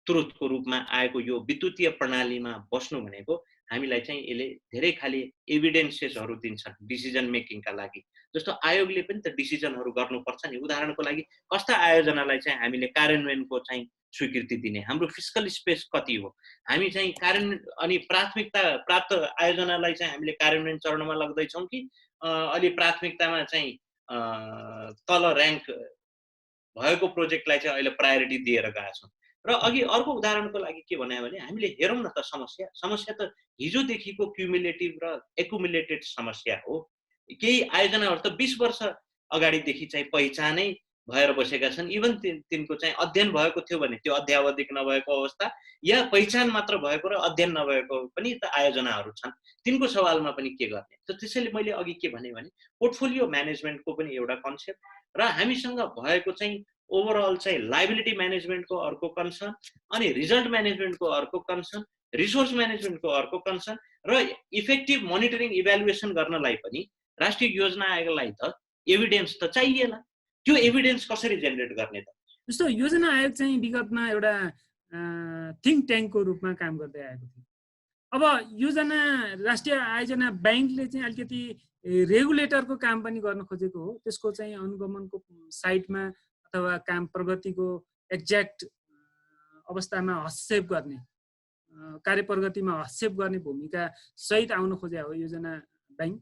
ट्रुथको रूपमा आएको यो विद्युतीय प्रणालीमा बस्नु भनेको हामीलाई चाहिँ यसले धेरै खाली एभिडेन्सेसहरू दिन्छन् डिसिजन मेकिङका लागि। जस्तो आयोगले पनि त डिसिजनहरू गर्नुपर्छ नि। उदाहरणको लागि कस्ता आयोजनालाई चाहिँ हामीले कार्यान्वयनको चाहिँ स्वीकृति दिने, हाम्रो फिस्कल स्पेस कति हो, हामी चाहिँ कार्यान्वयन अनि प्राथमिकता प्राप्त आयोजनालाई चाहिँ हामीले कार्यान्वयन चरणमा लग्दैछौँ कि अलि प्राथमिकतामा चाहिँ तल र्याङ्क भएको प्रोजेक्टलाई चाहिँ अहिले प्रायोरिटी दिएर गएका छौँ। र अघि अर्को उदाहरणको लागि के भन्यो भने हामीले हेरौँ न त समस्या त हिजोदेखिको क्युमुलेटिभ र एकुमुलेटेड समस्या हो। केही आयोजनाहरू त 20 वर्ष अगाडिदेखि चाहिँ पहिचानै भएर बसेका छन्। इभन तिनको चाहिँ अध्ययन भएको थियो भने त्यो अध्यावधिक नभएको अवस्था या पहिचान मात्र भएको र अध्ययन नभएको पनि त आयोजनाहरू छन्। तिनको सवालमा पनि के गर्ने? त त्यसैले मैले अघि के भने पोर्टफोलियो म्यानेजमेन्टको पनि एउटा कन्सेप्ट र हामीसँग भएको चाहिँ ओभरअल चाहिँ लाइबिलिटी म्यानेजमेन्टको अर्को कन्सर्न अनि रिजल्ट म्यानेजमेन्टको अर्को कन्सर्न, रिसोर्स म्यानेजमेन्टको अर्को कन्सर्न र इफेक्टिभ मोनिटरिङ इभ्यालुएसन गर्नलाई पनि राष्ट्रिय योजना आयोगलाई त एभिडेन्स त चाहिएन। त्यो एभिडेन्स कसरी जेनेरेट गर्ने त? जस्तो योजना आयोग चाहिँ विगतमा एउटा थिङ्क ट्याङ्कको रूपमा काम गर्दै आएको थियो। अब योजना राष्ट्रिय आयोजना ब्याङ्कले चाहिँ अलिकति रेगुलेटरको काम पनि गर्न खोजेको हो। त्यसको चाहिँ अनुगमनको साइडमा अथवा काम प्रगतिको एक्ज्याक्ट अवस्थामा हस्तक्षेप गर्ने, कार्य प्रगतिमा हस्तक्षेप गर्ने भूमिका सहित आउन खोजे हो योजना ब्याङ्क।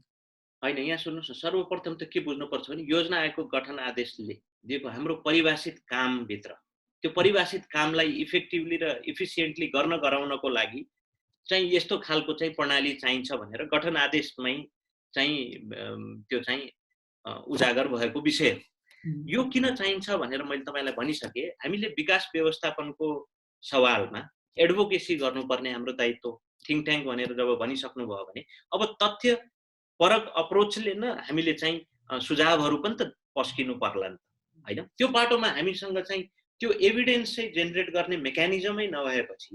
होइन, यहाँ सुन्नुहोस् न, सर्वप्रथम त के बुझ्नुपर्छ भने योजना आयोगको गठन आदेशले दिएको हाम्रो परिभाषित कामभित्र त्यो परिभाषित कामलाई इफेक्टिभली र इफिसियन्टली गराउनको लागि चाहिँ यस्तो खालको चाहिँ प्रणाली चाहिन्छ भनेर गठन आदेशमै चाहिँ त्यो चाहिँ उजागर भएको विषय हो। यो किन चाहिन्छ भनेर मैले तपाईँलाई भनिसकेँ। हामीले विकास व्यवस्थापनको सवालमा एडभोकेसी गर्नुपर्ने हाम्रो दायित्व थिङ्क ट्याङ्क भनेर जब भनिसक्नुभयो भने अब तथ्य परक अप्रोचले न हामीले चाहिँ सुझावहरू पनि त पस्किनु पर्ला नि, होइन? त्यो बाटोमा हामीसँग चाहिँ त्यो एभिडेन्स चाहिँ जेनेरेट गर्ने मेकानिजमै नभएपछि,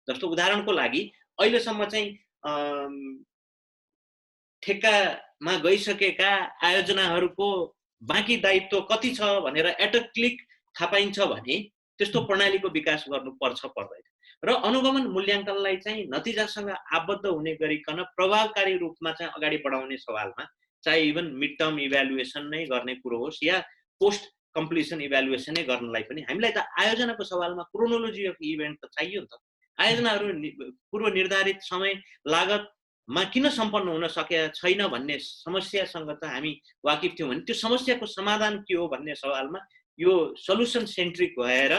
जस्तो उदाहरणको लागि अहिलेसम्म चाहिँ ठेक्कामा गइसकेका आयोजनाहरूको बाँकी दायित्व कति छ भनेर एट अ क्लिक थाहा पाइन्छ भने त्यस्तो प्रणालीको विकास गर्नुपर्छ पर्दैन। र अनुगमन मूल्याङ्कनलाई चाहिँ नतिजासँग आबद्ध हुने गरिकन प्रभावकारी रूपमा चाहिँ अगाडि बढाउने सवालमा, चाहे इभन मिड टर्म इभ्यालुएसन नै गर्ने कुरो होस् या पोस्ट कम्प्लिसन इभ्यालुएसनै गर्नलाई पनि हामीलाई त आयोजनाको सवालमा क्रोनोलोजी अफ इभेन्ट त चाहियो नि त। आयोजनाहरू पूर्व निर्धारित समय लागतमा किन सम्पन्न हुन सकेका छैन भन्ने समस्यासँग त हामी वाकिफ थियौँ भने त्यो समस्याको समाधान के हो भन्ने सवालमा यो सल्युसन सेन्ट्रिक भएर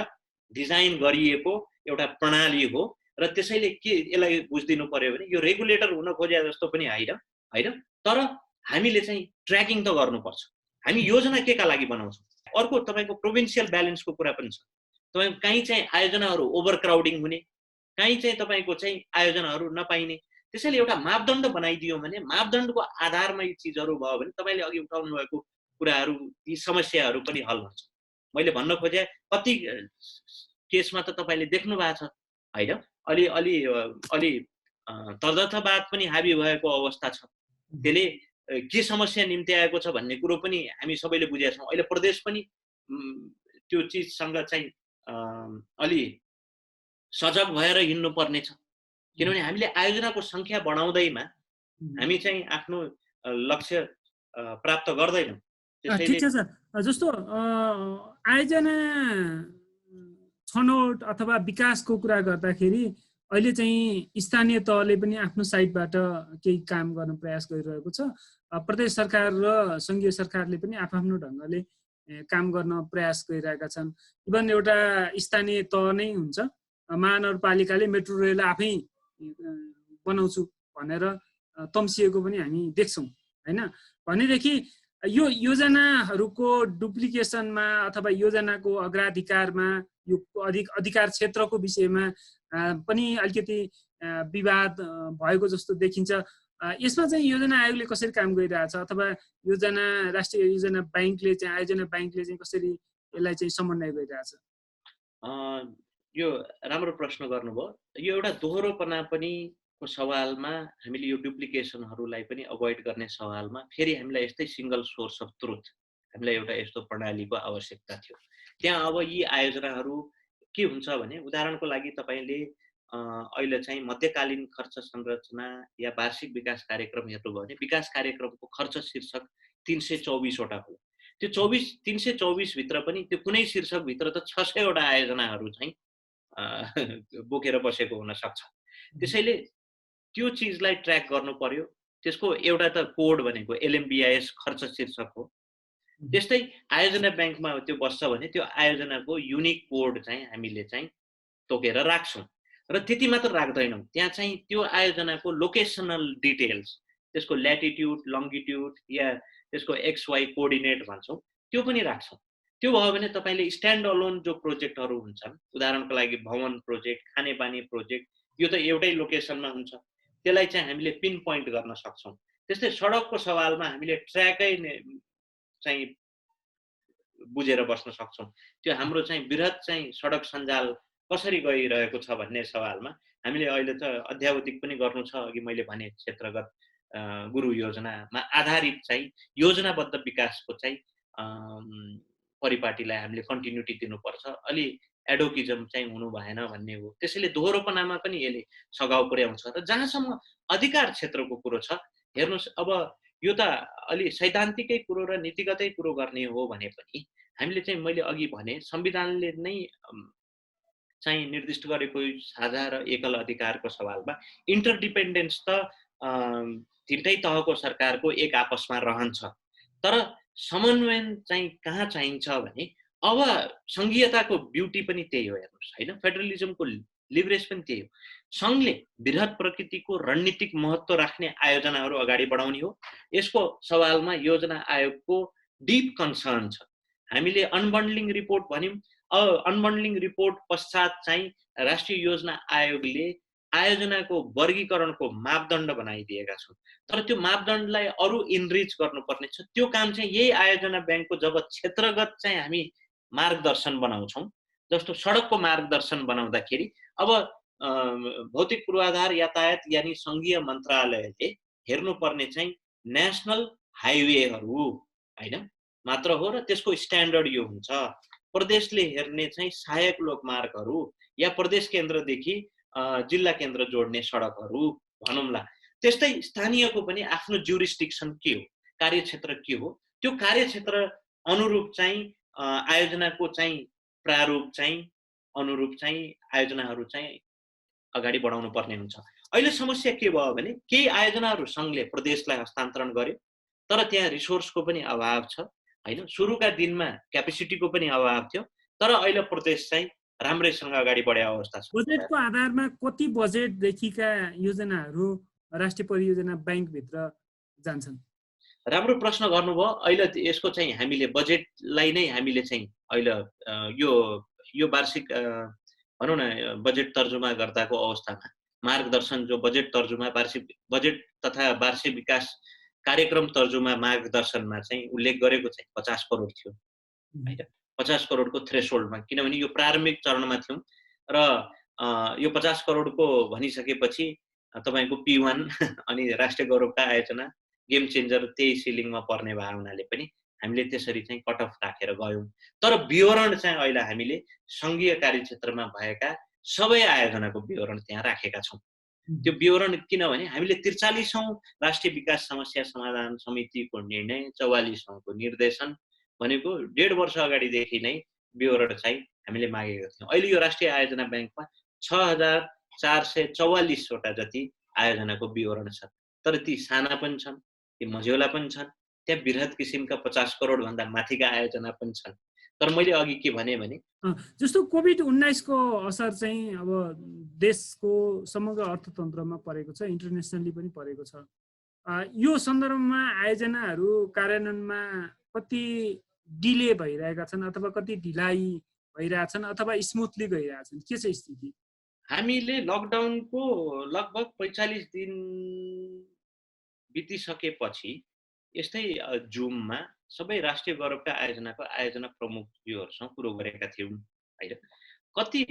डिजाइन गरिएको एउटा प्रणाली हो र त्यसैले के यसलाई बुझिदिनु पर्यो भने यो रेगुलेटर हुन खोजे जस्तो पनि होइन, तर हामीले चाहिँ ट्र्याकिङ त गर्नुपर्छ। हामी योजना केका लागि बनाउँछौँ? अर्को तपाईँको प्रोभिन्सियल ब्यालेन्सको कुरा पनि छ। तपाईँको कहीँ चाहिँ आयोजनाहरू ओभर क्राउडिङ हुने, कहीँ चाहिँ तपाईँको चाहिँ आयोजनाहरू नपाइने। त्यसैले एउटा मापदण्ड बनाइदियो भने मापदण्डको आधारमा यी चिजहरू भयो भने तपाईँले अघि उठाउनु भएको कुराहरू, यी समस्याहरू पनि हल हुन्छ। मैले भन्न खोजे कति केसमा त तपाईँले देख्नु भएको छ, होइन? अलि तदर्थवाद पनि हाबी भएको अवस्था छ। त्यसले के समस्या निम्ति आएको छ भन्ने कुरो पनि हामी सबैले बुझेका छौँ। अहिले प्रदेश पनि त्यो चिजसँग चाहिँ अलि सजग भएर हिँड्नुपर्ने छ, किनभने हामीले आयोजनाको सङ्ख्या बढाउँदैमा हामी चाहिँ आफ्नो लक्ष्य प्राप्त गर्दैनौँ। ठिक छ सर। जस्तो आयोजना छनौट अथवा विकासको कुरा गर्दाखेरि अहिले चाहिँ स्थानीय तहले पनि आफ्नो साइडबाट केही काम गर्न प्रयास गरिरहेको छ। प्रदेश सरकार र सङ्घीय सरकारले पनि आफ्नो ढङ्गले काम गर्न प्रयास गरिरहेका छन्। इभन एउटा स्थानीय तह नै हुन्छ, महानगरपालिकाले मेट्रो रेल आफै बनाउँछु भनेर तम्सिएको पनि हामी देख्छौँ, होइन? भनेदेखि यो योजनाहरूको डुप्लिकेसनमा अथवा योजनाको अग्राधिकारमा यो अधिकार क्षेत्रको विषयमा पनि अलिकति विवाद भएको जस्तो देखिन्छ। यसमा चाहिँ योजना आयोगले कसरी काम गरिरहेछ अथवा योजना राष्ट्रिय योजना ब्याङ्कले चाहिँ आयोजना ब्याङ्कले चाहिँ कसरी यसलाई चाहिँ समन्वय गरिरहेछ? यो राम्रो प्रश्न गर्नुभयो। यो एउटा दोहोरोपना पनि को सवालमा हामीले यो डुप्लिकेसनहरूलाई पनि अभोइड गर्ने सवालमा फेरि हामीलाई यस्तै सिङ्गल सोर्स अफ ट्रुथ, हामीलाई एउटा यस्तो प्रणालीको आवश्यकता थियो। त्यहाँ अब यी आयोजनाहरू के हुन्छ भने उदाहरणको लागि तपाईँले अहिले चाहिँ मध्यकालीन खर्च संरचना या वार्षिक विकास कार्यक्रम हेर्नुभयो भने विकास कार्यक्रमको खर्च शीर्षक 324 वटा हो। त्यो 324 भित्र पनि त्यो कुनै शीर्षक भित्र त 600 वटा आयोजनाहरू चाहिँ बोकेर बसेको हुन सक्छ। त्यसैले त्यो चिजलाई ट्र्याक गर्नु पर्यो। त्यसको एउटा त कोड भनेको LMBIS खर्च शीर्षक हो। त्यस्तै आयोजना ब्याङ्कमा त्यो बस्छ भने त्यो आयोजनाको युनिक कोड चाहिँ हामीले चाहिँ तोकेर राख्छौँ र त्यति मात्र राख्दैनौँ, त्यहाँ चाहिँ त्यो आयोजनाको लोकेसनल डिटेल्स, त्यसको ल्याटिट्युड, लङ्गिट्युड या त्यसको XY कोअर्डिनेट भन्छौँ, त्यो पनि राख्छौँ। त्यो भयो भने तपाईँले स्ट्यान्ड अलोन जो प्रोजेक्टहरू हुन्छन्, उदाहरणको लागि भवन प्रोजेक्ट, खानेपानी प्रोजेक्ट, यो त एउटै लोकेसनमा हुन्छ, त्यसलाई चाहिँ हामीले पिन पोइन्ट गर्न सक्छौँ। त्यस्तै सडकको सवालमा हामीले ट्र्याकै चाहिँ बुझेर बस्न सक्छौँ। त्यो हाम्रो चाहिँ बृहत चाहिँ सडक सञ्जाल कसरी गइरहेको छ भन्ने सवालमा हामीले अहिले त अध्यावधिक पनि गर्नु छ। अघि मैले भने क्षेत्रगत गुरु योजनामा आधारित चाहिँ योजनाबद्ध विकासको चाहिँ परिपाटीलाई हामीले कन्टिन्युटी दिनुपर्छ। अलि एडोकिजम चाहिँ हुनु भएन भन्ने हो। त्यसैले दोहोरोपनामा पनि यसले सघाउ पुर्याउँछ। र जहाँसम्म अधिकार क्षेत्रको कुरो छ, हेर्नुहोस्, अब यो त अलि सैद्धान्तिकै कुरो र नीतिगतै कुरो गर्ने हो भने पनि हामीले चाहिँ मैले अघि भने संविधानले नै चाहिँ निर्दिष्ट गरेको साझा र एकल अधिकारको सवालमा इन्टरडिपेन्डेन्स त तिनटै तहको सरकारको एक आपसमा रहन्छ। तर समन्वयन चाहिँ कहाँ चाहिन्छ भने अब सङ्घीयताको ब्युटी पनि त्यही हो हेर्नुहोस् होइन, फेडरलिजमको लिभरेज पनि त्यही हो। सङ्घले बृहत प्रकृतिको रणनीतिक महत्त्व राख्ने आयोजनाहरू अगाडि बढाउने हो। यसको सवालमा योजना आयोगको डिप कन्सर्न छ। हामीले अनबन्डलिङ रिपोर्ट भन्यौँ। अनबन्डलिङ रिपोर्ट पश्चात चाहिँ राष्ट्रिय योजना आयोगले आयोजनाको वर्गीकरणको मापदण्ड बनाइदिएका छन्। तर त्यो मापदण्डलाई अरू इनरिच गर्नुपर्ने छ। त्यो काम चाहिँ यही आयोजना ब्याङ्कको जब क्षेत्रगत चाहिँ हामी मार्गदर्शन बनाउँछौँ, जस्तो सडकको मार्गदर्शन बनाउँदाखेरि अब भौतिक पूर्वाधार यातायात यानि सङ्घीय मन्त्रालयले हेर्नुपर्ने चाहिँ नेसनल हाइवेहरू होइन मात्र हो र त्यसको स्ट्यान्डर्ड यो हुन्छ। प्रदेशले हेर्ने चाहिँ सहायक लोकमार्गहरू या प्रदेश केन्द्रदेखि जिल्ला केन्द्र जोड्ने सडकहरू भनौँला। त्यस्तै स्थानीयको पनि आफ्नो ज्युरिस्डिक्सन के हो, कार्यक्षेत्र के हो, त्यो कार्यक्षेत्र अनुरूप चाहिँ आयोजनाको चाहिँ प्रारूप चाहिँ अनुरूप चाहिँ आयोजनाहरू चाहिँ अगाडि बढाउनु पर्ने हुन्छ। अहिले समस्या के भयो भने केही आयोजनाहरू सङ्घले प्रदेशलाई हस्तान्तरण गर्यो, तर त्यहाँ रिसोर्सको पनि अभाव छ होइन। सुरुका दिनमा क्यापेसिटीको पनि अभाव थियो, तर अहिले प्रदेश चाहिँ राम्रैसँग अगाडि बढेको अवस्था छ। बजेटको आधारमा कति बजेटदेखिका योजनाहरू राष्ट्रिय परियोजना ब्याङ्कभित्र जान्छन्? राम्रो प्रश्न गर्नुभयो। अहिले यसको चाहिँ हामीले बजेटलाई नै हामीले चाहिँ अहिले यो वार्षिक भनौँ न बजेट तर्जुमा गर्दाको अवस्थामा मार्गदर्शन जो बजेट तर्जुमा वार्षिक बजेट तथा वार्षिक विकास कार्यक्रम तर्जुमा मार्गदर्शनमा चाहिँ उल्लेख गरेको चाहिँ 50 करोड थियो होइन। 50 करोडको थ्रेसहोल्डमा, किनभने यो प्रारम्भिक चरणमा थियौँ र यो 50 करोडको भनिसकेपछि तपाईँको P1 अनि राष्ट्रिय गौरवका आयोजना गेम चेन्जर त्यही सिलिङमा पर्ने भए हुनाले पनि हामीले त्यसरी चाहिँ कट अफ राखेर गयौँ। तर विवरण चाहिँ अहिले हामीले सङ्घीय कार्यक्षेत्रमा भएका सबै आयोजनाको विवरण त्यहाँ राखेका छौँ। त्यो विवरण किनभने हामीले 43औं राष्ट्रिय विकास समस्या समाधान समितिको निर्णय 44औंको निर्देशन भनेको 1.5 वर्ष अगाडिदेखि नै विवरण चाहिँ हामीले मागेका थियौँ। अहिले यो राष्ट्रिय आयोजना ब्याङ्कमा 6444 वटा जति आयोजनाको विवरण छ। तर ती साना पनि छन्, ती मझौला पनि छन्, त्यहाँ बृहत किसिमका 50 करोड भन्दा माथिका आयोजना पनि छन्। तर मैले अघि के भने जस्तो कोभिड-19 को असर चाहिँ अब देशको समग्र अर्थतन्त्रमा परेको छ, इन्टरनेसनली पनि परेको छ। यो सन्दर्भमा आयोजनाहरू कार्यान्वयनमा कति डिले भइरहेका छन् अथवा कति ढिलाइ भइरहेछन् अथवा स्मुथली गइरहेछन्, के छ स्थिति? हामीले लकडाउनको लगभग 45 दिन बितिसकेपछि यस्तै जुममा सबै राष्ट्रिय गौरवका आयोजनाको आयोजना प्रमुखज्यूहरूसँग कुरो गरेका थियौँ हैन। कति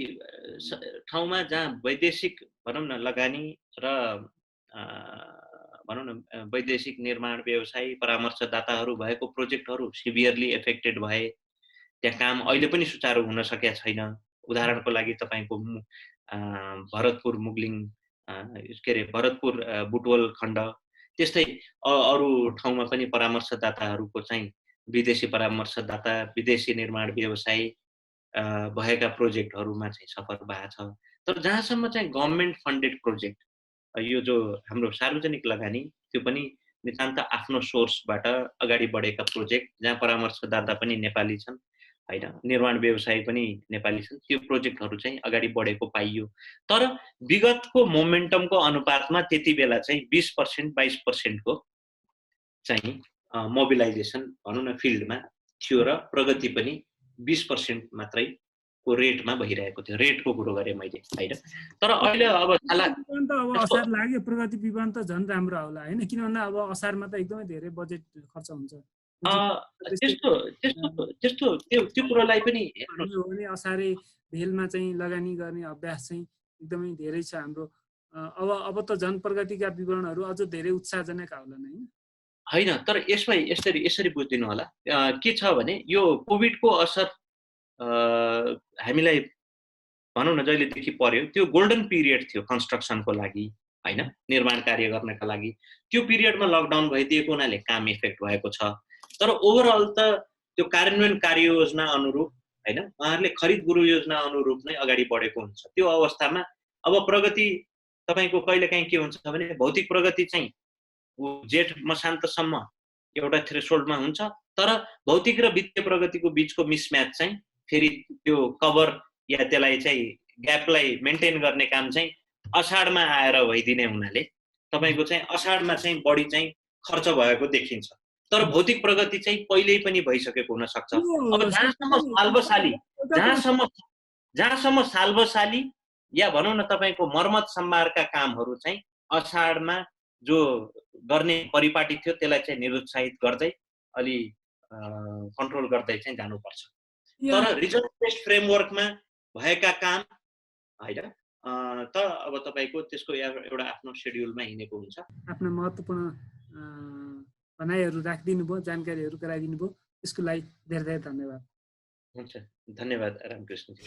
ठाउँमा जहाँ वैदेशिक भनौँ न लगानी र भनौँ न वैदेशिक निर्माण व्यवसाय परामर्शदाताहरू भएको प्रोजेक्टहरू सिभियरली एफेक्टेड भए, त्यहाँ काम अहिले पनि सुचारू हुन सकेका छैन। उदाहरणको लागि तपाईको भरतपुर मुगलिङ के अरे भरतपुर बुटवल खण्ड, त्यस्तै अरू ठाउँमा पनि परामर्शदाताहरूको चाहिँ विदेशी परामर्शदाता विदेशी निर्माण व्यवसाय भएका प्रोजेक्टहरूमा चाहिँ सफल भएको छ। तर जहाँसम्म चाहिँ गभर्नमेन्ट फन्डेड प्रोजेक्ट, यो जो हाम्रो सार्वजनिक लगानी, त्यो पनि नितान्त आफ्नो सोर्सबाट अगाडि बढेका प्रोजेक्ट जहाँ परामर्शदाता पनि नेपाली छन् हैन, निर्माण व्यवसाय पनि नेपाली छन्, त्यो प्रोजेक्टहरू चाहिँ अगाडि बढेको पाइयो। तर विगतको मोमेन्टमको अनुपातमा त्यति बेला चाहिँ 20% 22% को चाहिँ मोबिलाइजेसन भनौँ न फिल्डमा थियो र प्रगति पनि 20% मात्रै को रेटमा भइरहेको थियो। रेटको कुरो गरेँ मैले हैन। तर अहिले अब असार लाग्यो, प्रगति विमान त झन् राम्रो होला हैन, किन भन्दा अब असारमा त एकदमै धेरै बजेट खर्च हुन्छ। त्यस्तो त्यो कुरालाई पनि असारे भेलमा चाहिँ लगानी गर्ने अभ्यास चाहिँ एकदमै धेरै छ हाम्रो। अब त झन् प्रगतिका विवरणहरू अझ धेरै उत्साहजनक होला हैन। हैन, तर यसरी बुझ्दिनु होला। के छ भने यो कोभिडको असर हामीलाई भनौँ न जहिलेदेखि पर्यो त्यो गोल्डन पिरियड थियो कन्स्ट्रक्सनको लागि हैन, निर्माण कार्य गर्नका लागि। त्यो पिरियडमा लकडाउन भइदिएको हुनाले काम इफेक्ट भएको छ। तर ओभरअल त त्यो कार्यान्वयन कार्ययोजना अनुरूप हैन, उहाँहरूले खरिद गुरु योजना अनुरूप नै अगाडि बढेको हुन्छ। त्यो अवस्थामा अब प्रगति तपाईको कहिलेकाहीँ के हुन्छ भने भौतिक प्रगति चाहिँ जेठ मसान्तसम्म एउटा थ्रेसोल्डमा हुन्छ, तर भौतिक र वित्तीय प्रगतिको बिचको मिसम्याच चाहिँ फेरि त्यो कभर या त्यसलाई चाहिँ ग्यापलाई मेन्टेन गर्ने काम चाहिँ असाढमा आएर भइदिने हुनाले तपाईको चाहिँ असाढमा चाहिँ बढी चाहिँ खर्च भएको देखिन्छ। तर भौतिक प्रगति चाहिँ पहिल्यै पनि भइसकेको हुन सक्छ। अब जहाँसम्म सालबसाली या भनौँ न तपाईको मर्मत सम्भारका कामहरू चाहिँ असाढमा जो गर्ने परिपाटी थियो त्यसलाई चाहिँ निरुत्साहित गर्दै अलि कन्ट्रोल गर्दै चाहिँ जानुपर्छ। तर रिजल्ट बेस्ड फ्रेमवर्कमा भएका काम हैन त अब तपाईको त्यसको एउटा आफ्नो शेड्युलमा हिँडेको हुन्छ। आफ्नो महत्त्वपूर्ण भनाइहरू राखिदिनु भयो, जानकारीहरू गराइदिनु भयो, त्यसको लागि धेरै धेरै धन्यवाद। हुन्छ, धन्यवाद रामकृष्णजी।